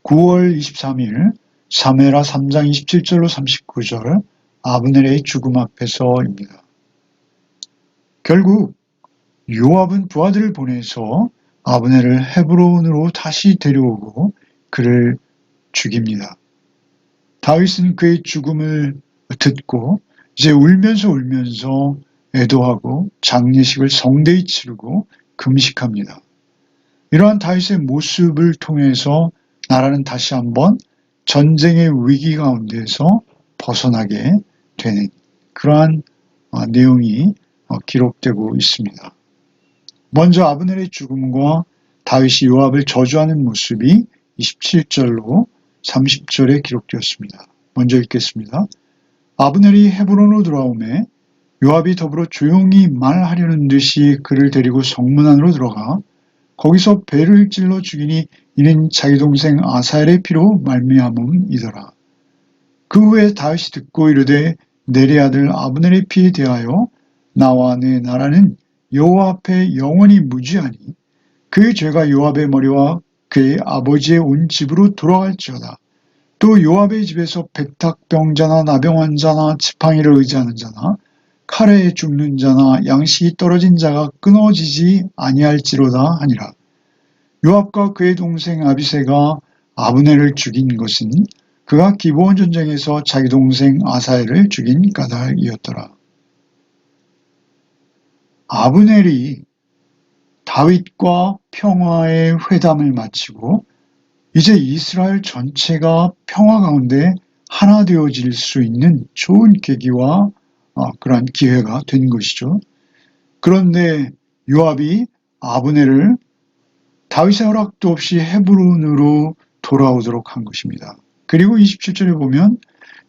9월 23일 사무엘하 3장 27절로 39절 아브넬의 죽음 앞에서입니다. 결국 요압은 부하들을 보내서 아브넬을 헤브론으로 다시 데려오고 그를 죽입니다. 다윗은 그의 죽음을 듣고 이제 울면서 애도하고 장례식을 성대히 치르고 금식합니다. 이러한 다윗의 모습을 통해서 나라는 다시 한번 전쟁의 위기 가운데서 벗어나게 되는 그러한 내용이 기록되고 있습니다. 먼저 아브넬의 죽음과 다윗이 요압을 저주하는 모습이 27절로 30절에 기록되었습니다. 먼저 읽겠습니다. 아브넬이 헤브론으로 돌아오매 요압이 더불어 조용히 말하려는 듯이 그를 데리고 성문 안으로 들어가 거기서 배를 찔러 죽이니 이는 자기 동생 아사엘의 피로 말미암음이더라. 그 후에 다윗이 듣고 이르되 넬의 아들 아브넬의 피에 대하여 나와 내 나라는 여호와 앞에 영원히 무지하니 그의 죄가 요압의 머리와 그의 아버지의 온 집으로 돌아갈지어다. 또 요압의 집에서 백탁병자나 나병환자나 지팡이를 의지하는 자나 칼에 죽는 자나 양식이 떨어진 자가 끊어지지 아니할지로다 하니라. 요압과 그의 동생 아비새가 아브넬을 죽인 것은 그가 기브온 전쟁에서 자기 동생 아사엘을 죽인 까닭이었더라. 아브넬이 다윗과 평화의 회담을 마치고 이제 이스라엘 전체가 평화 가운데 하나 되어질 수 있는 좋은 계기와 그러한 기회가 된 것이죠. 그런데 요압이 아브넬을 다윗의 허락도 없이 헤브론으로 돌아오도록 한 것입니다. 그리고 27절에 보면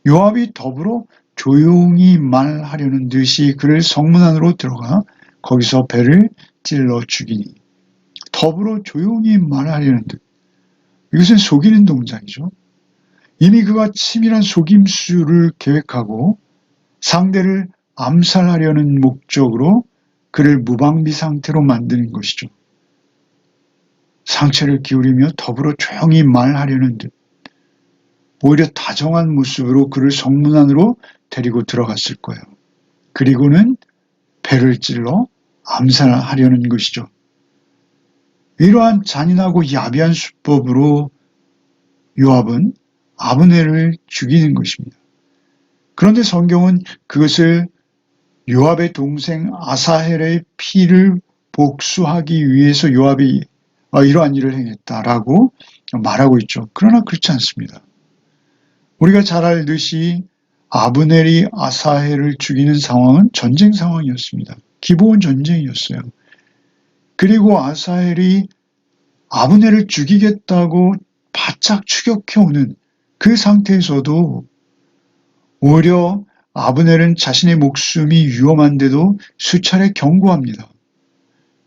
요압이 더불어 조용히 말하려는 듯이 그를 성문 안으로 들어가 거기서 배를 찔러 죽이니 더불어 조용히 말하려는 듯. 이것은 속이는 동작이죠. 이미 그가 치밀한 속임수를 계획하고 상대를 암살하려는 목적으로 그를 무방비 상태로 만드는 것이죠. 상체를 기울이며 더불어 조용히 말하려는 듯 오히려 다정한 모습으로 그를 성문 안으로 데리고 들어갔을 거예요. 그리고는 배를 찔러 암살하려는 것이죠. 이러한 잔인하고 야비한 수법으로 요압은 아브넬을 죽이는 것입니다. 그런데 성경은 그것을 요압의 동생 아사헬의 피를 복수하기 위해서 요압이 이러한 일을 행했다라고 말하고 있죠. 그러나 그렇지 않습니다. 우리가 잘 알듯이 아브넬이 아사헬을 죽이는 상황은 전쟁 상황이었습니다. 기브온 전쟁이었어요. 그리고 아사헬이 아브넬을 죽이겠다고 바짝 추격해오는 그 상태에서도 오히려 아브넬은 자신의 목숨이 위험한데도 수차례 경고합니다.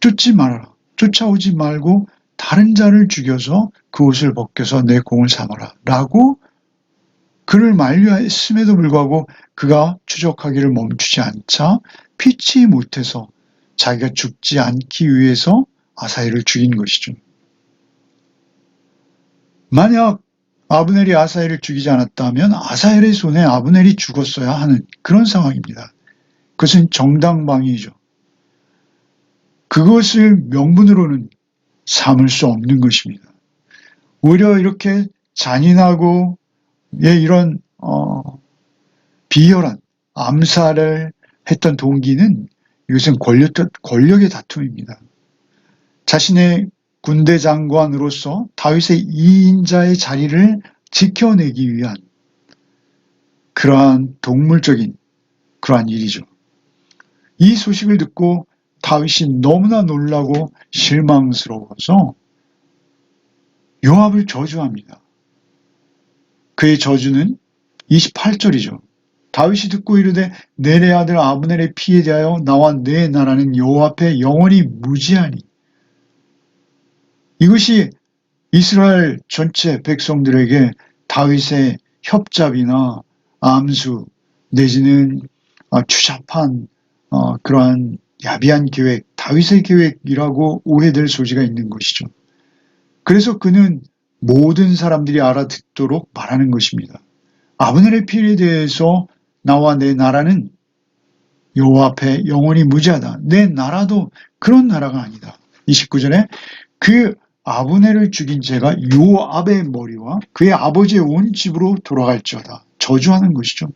쫓지 말아라. 쫓아오지 말고 다른 자를 죽여서 그 옷을 벗겨서 내 공을 삼아라. 라고 그를 만류했음에도 불구하고 그가 추적하기를 멈추지 않자 피치 못해서 자기가 죽지 않기 위해서 아사헬을 죽인 것이죠. 만약 아브넬이 아사헬을 죽이지 않았다면 아사헬의 손에 아브넬이 죽었어야 하는 그런 상황입니다. 그것은 정당방위죠. 그것을 명분으로는 삼을 수 없는 것입니다. 오히려 이렇게 잔인하고 이런 비열한 암살을 했던 동기는 이것은 권력의 다툼입니다. 자신의 군대 장관으로서 다윗의 2인자의 자리를 지켜내기 위한 그러한 동물적인 그러한 일이죠. 이 소식을 듣고 다윗이 너무나 놀라고 실망스러워서 요압을 저주합니다. 그의 저주는 28절이죠. 다윗이 듣고 이르되 넬의 아들 아브넬의 피에 대하여 나와 내 나라는 여호와 앞에 영원히 무지하니. 이것이 이스라엘 전체 백성들에게 다윗의 협잡이나 암수 내지는 추잡한 그러한 야비한 계획, 다윗의 계획이라고 오해될 소지가 있는 것이죠. 그래서 그는 모든 사람들이 알아듣도록 말하는 것입니다. 아브넬의 피에 대해서 나와 내 나라는 여호와 앞에 영원히 무지하다. 내 나라도 그런 나라가 아니다. 29절에 그 아브넬을 죽인 죄가 요압의 머리와 그의 아버지의 온 집으로 돌아갈지어다. 저주하는 것이죠.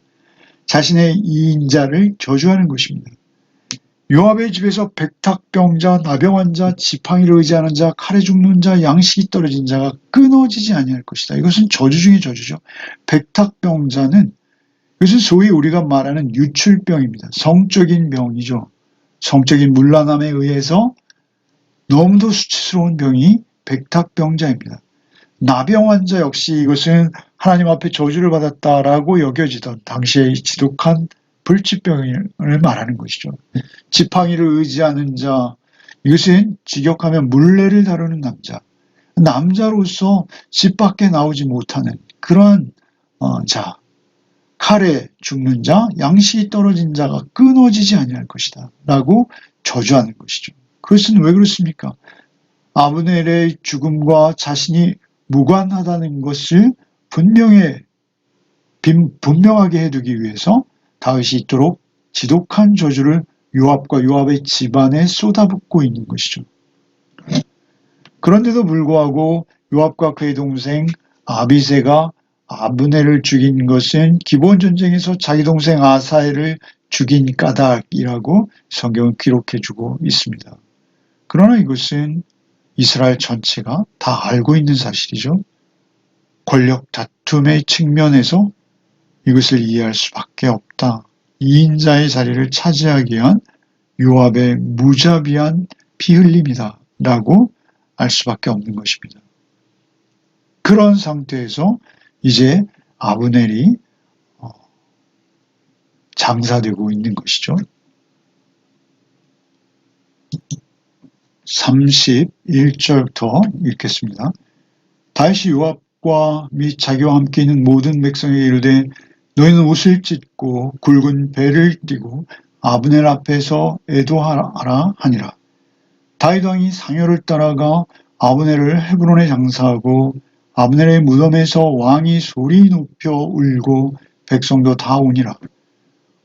자신의 이인자를 저주하는 것입니다. 요압의 집에서 백탁병자, 나병환 자, 지팡이를 의지하는 자, 칼에 죽는 자, 양식이 떨어진 자가 끊어지지 아니할 것이다. 이것은 저주 중의 저주죠. 백탁병자는 이것은 소위 우리가 말하는 유출병입니다. 성적인 병이죠. 성적인 문란함에 의해서 너무도 수치스러운 병이 백탁병자입니다. 나병 환자 역시 이것은 하나님 앞에 저주를 받았다라고 여겨지던 당시의 지독한 불치병을 말하는 것이죠. 지팡이를 의지하는 자, 이것은 직역하면 물레를 다루는 남자, 남자로서 집 밖에 나오지 못하는 그러한 자, 칼에 죽는 자, 양식이 떨어진 자가 끊어지지 아니할 것이다 라고 저주하는 것이죠. 그것은 왜 그렇습니까? 아브넬의 죽음과 자신이 무관하다는 것을 분명하게 해두기 위해서 다윗이 이토록 지독한 저주를 요압과 요압의 집안에 쏟아붓고 있는 것이죠. 그런데도 불구하고 요압과 그의 동생 아비새가 아브넬을 죽인 것은 기본 전쟁에서 자기 동생 아사엘을 죽인 까닭이라고 성경은 기록해주고 있습니다. 그러나 이것은 이스라엘 전체가 다 알고 있는 사실이죠. 권력 다툼의 측면에서 이것을 이해할 수밖에 없다. 2인자의 자리를 차지하기 위한 요압의 무자비한 피흘림이다 라고 알 수밖에 없는 것입니다. 그런 상태에서 이제 아브넬이 장사되고 있는 것이죠. 31절부터 읽겠습니다. 다윗이 요압과 및 자기와 함께 있는 모든 백성에게 이르되 너희는 옷을 찢고 굵은 배를 띠고 아브넬 앞에서 애도하라 하니라. 다윗 왕이 상여를 따라가 아브넬을 헤브론에 장사하고 아브넬의 무덤에서 왕이 소리 높여 울고 백성도 다 우니라.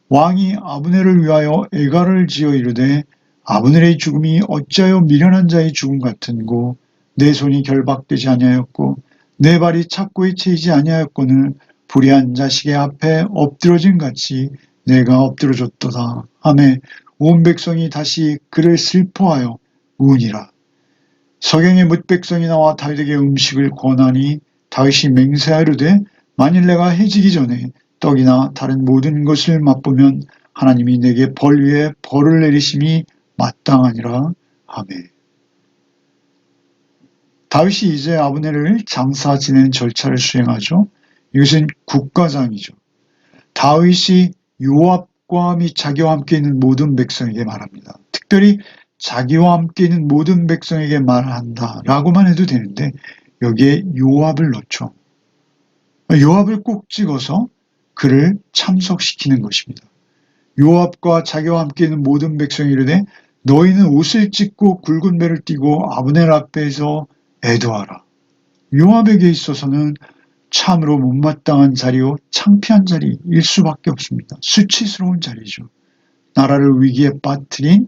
왕이 아브넬을 위하여 애가를 지어 이르되 아브넬의 죽음이 어찌하여 미련한 자의 죽음 같은고 내 손이 결박되지 아니하였고 내 발이 착고에 채이지 아니하였거늘 불의한 자식의 앞에 엎드러진 같이 내가 엎드러졌도다 하매 온 백성이 다시 그를 슬퍼하여 우니라. 서경의 뭇백성이 나와 다윗에게 음식을 권하니 다윗이 맹세하려되 만일 내가 해지기 전에 떡이나 다른 모든 것을 맛보면 하나님이 내게 벌 위에 벌을 내리심이 마땅하니라 하매. 다윗이 이제 아브넬을 장사 지내는 절차를 수행하죠. 이것은 국가장이죠. 다윗이 요압과 및 자기와 함께 있는 모든 백성에게 말합니다. 특별히 자기와 함께 있는 모든 백성에게 말한다 라고만 해도 되는데 여기에 요압을 넣죠. 요압을 꼭 찍어서 그를 참석시키는 것입니다. 요압과 자기와 함께 있는 모든 백성이 이르되 너희는 옷을 찢고 굵은 배를 띠고 아브넬 앞에서 애도하라. 요압에게 있어서는 참으로 못마땅한 자리요 창피한 자리일 수밖에 없습니다. 수치스러운 자리죠. 나라를 위기에 빠뜨린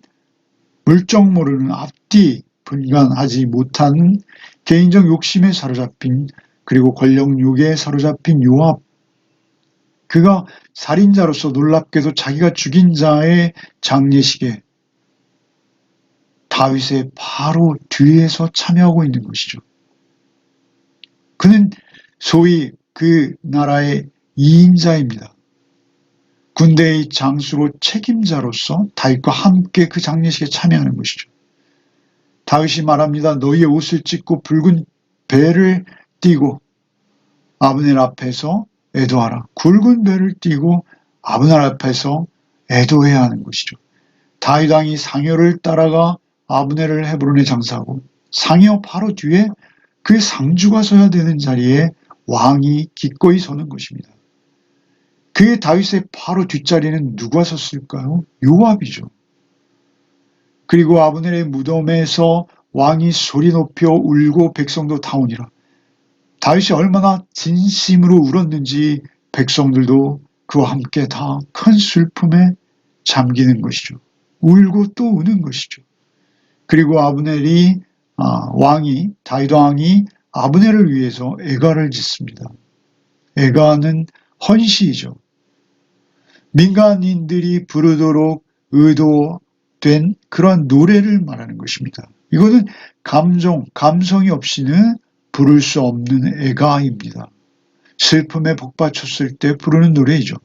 물정 모르는 앞뒤 분간하지 못한 개인적 욕심에 사로잡힌 그리고 권력욕에 사로잡힌 요압. 그가 살인자로서 놀랍게도 자기가 죽인 자의 장례식에 다윗의 바로 뒤에서 참여하고 있는 것이죠. 그는 소위 그 나라의 2인자입니다. 군대의 장수로 책임자로서 다윗과 함께 그 장례식에 참여하는 것이죠. 다윗이 말합니다. 너희의 옷을 찢고 붉은 배를 띠고 아브넬 앞에서 애도하라. 굵은 배를 띠고 아브넬 앞에서 애도해야 하는 것이죠. 다윗 왕이 상여를 따라가 아브넬을 헤브론에 장사하고 상여 바로 뒤에 그 상주가 서야 되는 자리에 왕이 기꺼이 서는 것입니다. 그의 다윗의 바로 뒷자리는 누가 섰을까요? 요압이죠. 그리고 아브넬의 무덤에서 왕이 소리 높여 울고 백성도 다 오니라. 다윗이 얼마나 진심으로 울었는지 백성들도 그와 함께 다 큰 슬픔에 잠기는 것이죠. 울고 또 우는 것이죠. 그리고 다윗 왕이 아브넬을 위해서 애가를 짓습니다. 애가는 헌시이죠. 민간인들이 부르도록 의도된 그러한 노래를 말하는 것입니다. 이거는 감성이 없이는 부를 수 없는 애가입니다. 슬픔에 복받쳤을 때 부르는 노래이죠.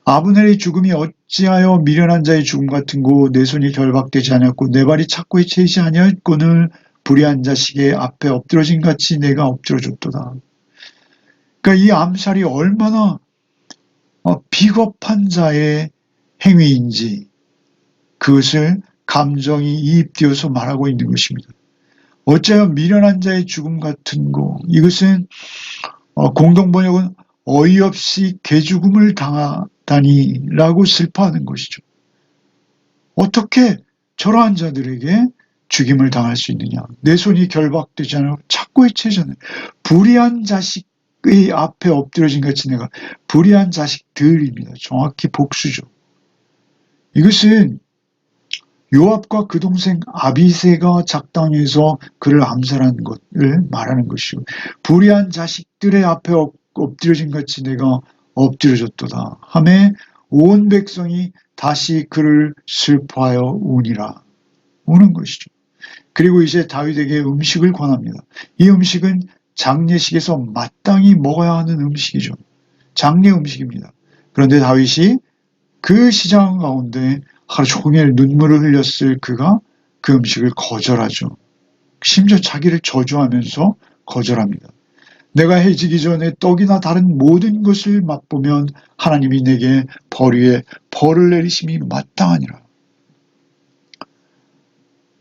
아브넬의 죽음이 어찌하여 미련한 자의 죽음 같은고 내 손이 결박되지 않았고 내 발이 착고에 채이지 아니하였거늘 불의한 자식의 앞에 엎드러진 같이 내가 엎드러졌도다. 그러니까 이 암살이 얼마나 비겁한 자의 행위인지 그것을 감정이 이입되어서 말하고 있는 것입니다. 어찌하여 미련한 자의 죽음 같은고 이것은 공동번역은 어이없이 개죽음을 당하다니라고 슬퍼하는 것이죠. 어떻게 저러한 자들에게 죽임을 당할 수 있느냐. 내 손이 결박되지 않고 착고에 채잖아요. 불의한 자식의 앞에 엎드려진 같이 내가 불의한 자식들입니다. 정확히 복수죠. 이것은 요압과 그 동생 아비새가 작당해서 그를 암살한 것을 말하는 것이고 불의한 자식들의 앞에 엎드려진 같이 내가 엎드려졌도다 하매 온 백성이 다시 그를 슬퍼하여 우는 것이죠. 그리고 이제 다윗에게 음식을 권합니다. 이 음식은 장례식에서 마땅히 먹어야 하는 음식이죠. 장례 음식입니다. 그런데 다윗이 그 시장 가운데 하루 종일 눈물을 흘렸을 그가 그 음식을 거절하죠. 심지어 자기를 저주하면서 거절합니다. 내가 해지기 전에 떡이나 다른 모든 것을 맛보면 하나님이 내게 벌 위에 벌을 내리심이 마땅하니라.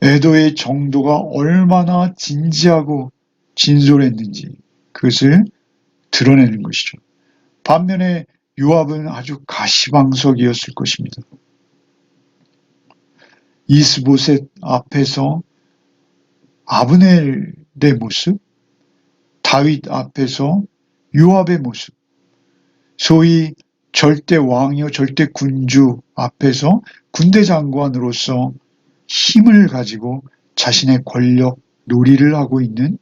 애도의 정도가 얼마나 진지하고 진솔했는지 그것을 드러내는 것이죠. 반면에 요압은 아주 가시방석이었을 것입니다. 이스보셋 앞에서 아브넬의 모습, 다윗 앞에서 요압의 모습, 소위 절대 왕이요 절대 군주 앞에서 군대 장관으로서 힘을 가지고 자신의 권력 놀이를 하고 있는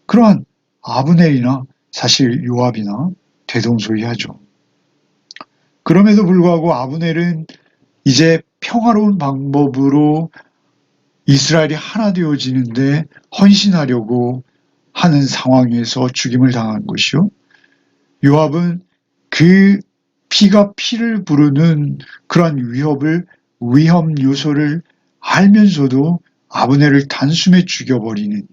그러한 아브넬이나 사실 요압이나 대동소이하죠. 그럼에도 불구하고 아브넬은 이제 평화로운 방법으로 이스라엘이 하나 되어지는데 헌신하려고 하는 상황에서 죽임을 당한 것이요. 요압은 그 피가 피를 부르는 그러한 위험 요소를 알면서도 아브넬을 단숨에 죽여버리는.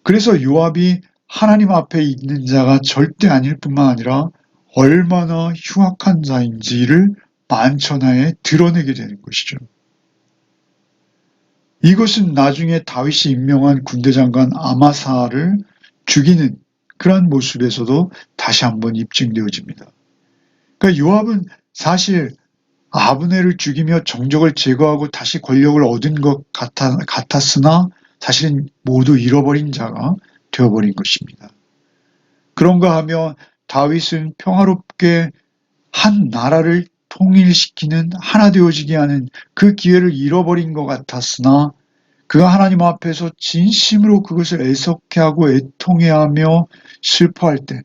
그래서 요압이 하나님 앞에 있는 자가 절대 아닐 뿐만 아니라 얼마나 흉악한 자인지를 만천하에 드러내게 되는 것이죠. 이것은 나중에 다윗이 임명한 군대 장관 아마사를 죽이는 그러한 모습에서도 다시 한번 입증되어집니다. 그러니까 요압은 사실 아브넬을 죽이며 정적을 제거하고 다시 권력을 얻은 것 같았으나 사실은 모두 잃어버린 자가 되어버린 것입니다. 그런가 하면 다윗은 평화롭게 한 나라를 통일시키는 하나 되어지게 하는 그 기회를 잃어버린 것 같았으나 그가 하나님 앞에서 진심으로 그것을 애석해하고 애통해하며 슬퍼할 때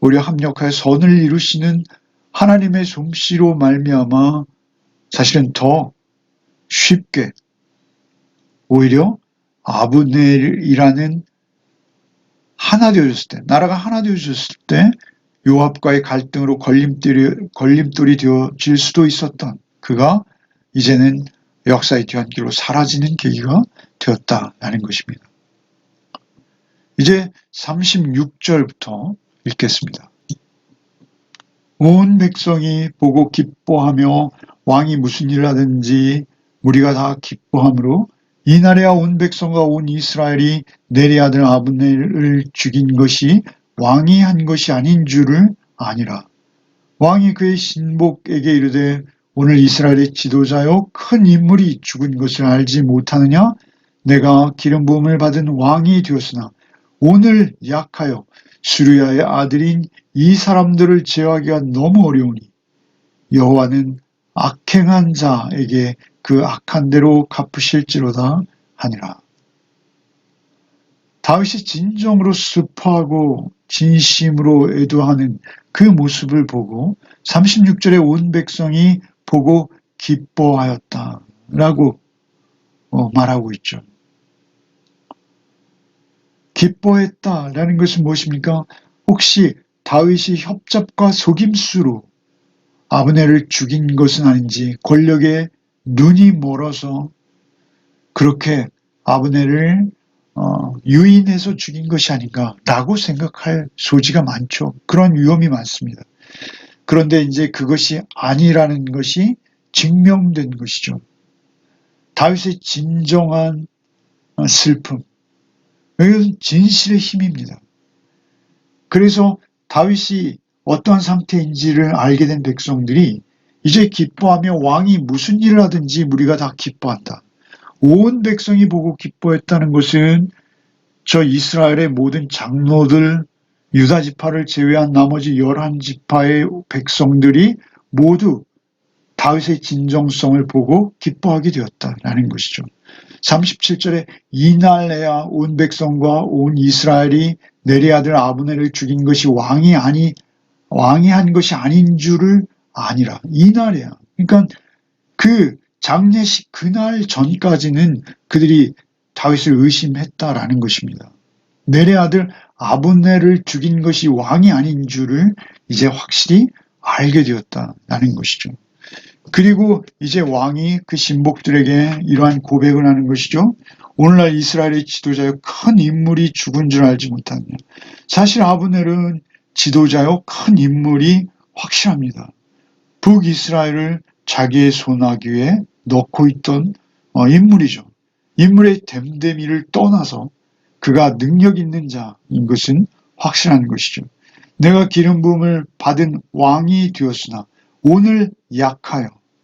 오히려 합력하여 선을 이루시는 하나님의 솜씨로 말미암아 사실은 더 쉽게 오히려 아브넬이라는 하나 되어졌을 때 나라가 하나 되어졌을 때 요압과의 갈등으로 걸림돌이 되어질 수도 있었던 그가 이제는 역사의 뒤안길로 사라지는 계기가 되었다라는 것입니다. 이제 36절부터 읽겠습니다. 온 백성이 보고 기뻐하며 왕이 무슨 일을 하든지 우리가 다 기뻐하므로 이날에야 온 백성과 온 이스라엘이 넬의 아들 아브넬을 죽인 것이 왕이 한 것이 아닌 줄을 아니라. 왕이 그의 신복에게 이르되 오늘 이스라엘의 지도자요 큰 인물이 죽은 것을 알지 못하느냐? 내가 기름 부음을 받은 왕이 되었으나 오늘 약하여 수르야의 아들인 이 사람들을 제어하기가 너무 어려우니 여호와는 악행한 자에게 그 악한 대로 갚으실지로다 하니라. 다윗이 진정으로 슬퍼하고 진심으로 애도하는 그 모습을 보고 36절에 온 백성이 보고 기뻐하였다라고 말하고 있죠. 기뻐했다라는 것은 무엇입니까? 혹시 다윗이 협잡과 속임수로 아브넬을 죽인 것은 아닌지, 권력에 눈이 멀어서 그렇게 아브넬을 유인해서 죽인 것이 아닌가라고 생각할 소지가 많죠. 그런 위험이 많습니다. 그런데 이제 그것이 아니라는 것이 증명된 것이죠. 다윗의 진정한 슬픔, 이것은 진실의 힘입니다. 그래서 다윗이 어떠한 상태인지를 알게 된 백성들이 이제 기뻐하며 왕이 무슨 일을 하든지 우리가 다 기뻐한다. 온 백성이 보고 기뻐했다는 것은 저 이스라엘의 모든 장로들, 유다 지파를 제외한 나머지 11지파의 백성들이 모두 다윗의 진정성을 보고 기뻐하게 되었다라는 것이죠. 37절에 이날에야 온 백성과 온 이스라엘이 내리 아들 아브넬을 죽인 것이 왕이 한 것이 아닌 줄을 아니라. 이날에야. 그러니까 그 장례식 그날 전까지는 그들이 다윗을 의심했다라는 것입니다. 넬의 아들 아브넬을 죽인 것이 왕이 아닌 줄을 이제 확실히 알게 되었다라는 것이죠. 그리고 이제 왕이 그 신복들에게 이러한 고백을 하는 것이죠. 오늘날 이스라엘의 지도자여 큰 인물이 죽은 줄 알지 못하느냐. 사실 아브넬은 지도자여 큰 인물이 확실합니다. 북이스라엘을 자기의 손아귀에 넣고 있던 인물이죠. 인물의 됨됨이를 떠나서 그가 능력 있는 자인 것은 확실한 것이죠. 내가 기름 부음을 받은 왕이 되었으나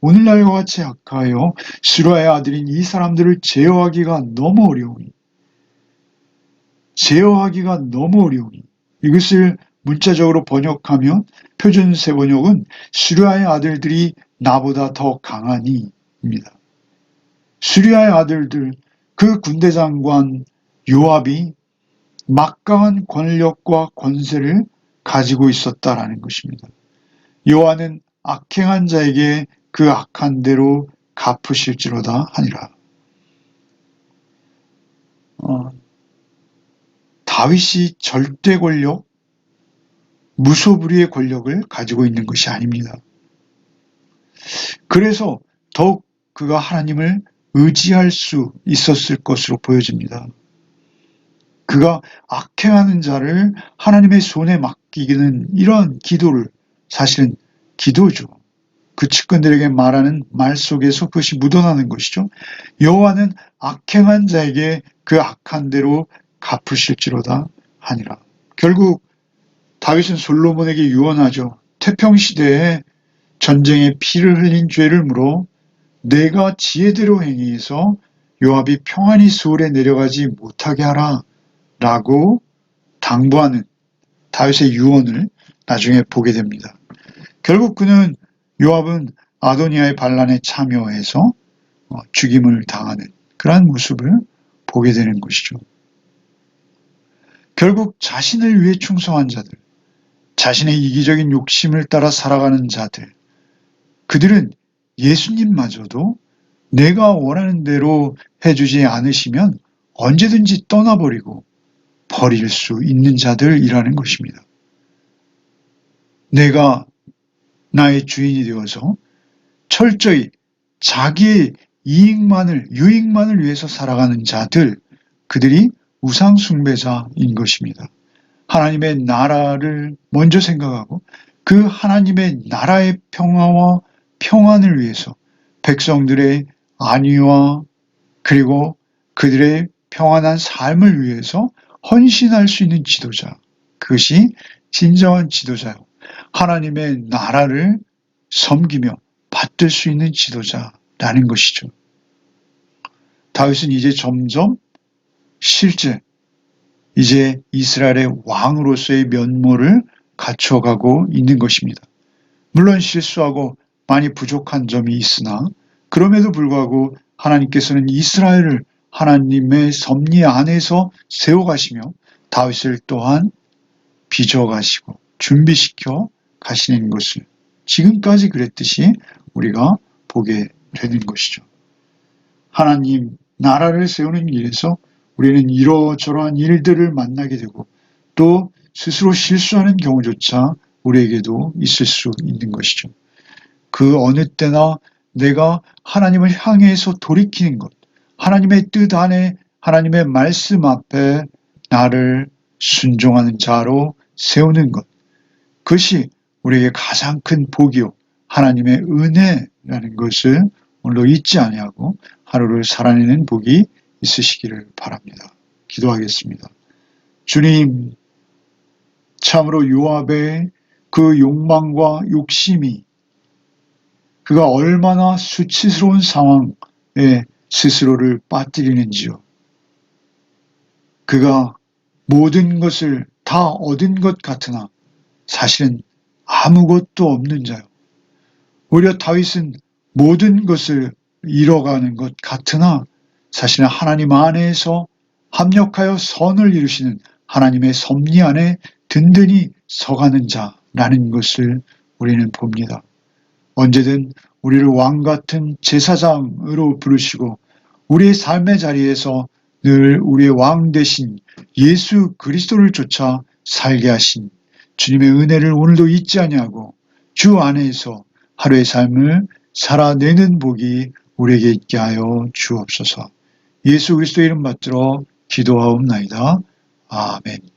오늘날과 같이 약하여 수라의 아들인 이 사람들을 제어하기가 너무 어려우니 이것을 문자적으로 번역하면 표준세 번역은 수리아의 아들들이 나보다 더 강하니입니다. 수리아의 아들들, 그 군대 장관 요압이 막강한 권력과 권세를 가지고 있었다라는 것입니다. 여호와는 악행한 자에게 그 악한 대로 갚으실지로다 하니라. 다윗이 절대 권력, 무소불위의 권력을 가지고 있는 것이 아닙니다. 그래서 더욱 그가 하나님을 의지할 수 있었을 것으로 보여집니다. 그가 악행하는 자를 하나님의 손에 맡기는 이런 기도를, 사실은 기도죠. 그 측근들에게 말하는 말 속에서 그것이 묻어나는 것이죠. 여호와는 악행한 자에게 그 악한 대로 갚으실지로다 하니라. 결국 다윗은 솔로몬에게 유언하죠. 태평시대에 전쟁에 피를 흘린 죄를 물어 내가 지혜대로 행해서 요압이 평안히 수월에 내려가지 못하게 하라 라고 당부하는 다윗의 유언을 나중에 보게 됩니다. 결국 그는 요압은 아도니아의 반란에 참여해서 죽임을 당하는 그러한 모습을 보게 되는 것이죠. 결국 자신을 위해 충성한 자들, 자신의 이기적인 욕심을 따라 살아가는 자들, 그들은 예수님마저도 내가 원하는 대로 해주지 않으시면 언제든지 떠나버리고 버릴 수 있는 자들이라는 것입니다. 내가 나의 주인이 되어서 철저히 자기의 유익만을 위해서 살아가는 자들, 그들이 우상숭배자인 것입니다. 하나님의 나라를 먼저 생각하고 그 하나님의 나라의 평화와 평안을 위해서 백성들의 안위와 그리고 그들의 평안한 삶을 위해서 헌신할 수 있는 지도자, 그것이 진정한 지도자요. 하나님의 나라를 섬기며 받들 수 있는 지도자라는 것이죠. 다윗은 이제 점점 실제 이제 이스라엘의 왕으로서의 면모를 갖춰가고 있는 것입니다. 물론 실수하고 많이 부족한 점이 있으나 그럼에도 불구하고 하나님께서는 이스라엘을 하나님의 섭리 안에서 세워가시며 다윗을 또한 빚어가시고 준비시켜 가시는 것을 지금까지 그랬듯이 우리가 보게 되는 것이죠. 하나님 나라를 세우는 길에서 우리는 이러저러한 일들을 만나게 되고 또 스스로 실수하는 경우조차 우리에게도 있을 수 있는 것이죠. 그 어느 때나 내가 하나님을 향해서 돌이키는 것, 하나님의 뜻 안에 하나님의 말씀 앞에 나를 순종하는 자로 세우는 것, 그것이 우리에게 가장 큰 복이요 하나님의 은혜라는 것을 오늘도 잊지 아니하고 하루를 살아내는 복이 있으시기를 바랍니다. 기도하겠습니다. 주님, 참으로 요압의 그 욕망과 욕심이 그가 얼마나 수치스러운 상황에 스스로를 빠뜨리는지요. 그가 모든 것을 다 얻은 것 같으나 사실은 아무것도 없는 자요. 오히려 다윗은 모든 것을 잃어가는 것 같으나 사실은 하나님 안에서 합력하여 선을 이루시는 하나님의 섭리 안에 든든히 서가는 자라는 것을 우리는 봅니다. 언제든 우리를 왕 같은 제사장으로 부르시고 우리의 삶의 자리에서 늘 우리의 왕 대신 예수 그리스도를 쫓아 살게 하신 주님의 은혜를 오늘도 잊지 아니하고 주 안에서 하루의 삶을 살아내는 복이 우리에게 있게 하여 주옵소서. 예수 그리스도의 이름 받들어 기도하옵나이다. 아멘.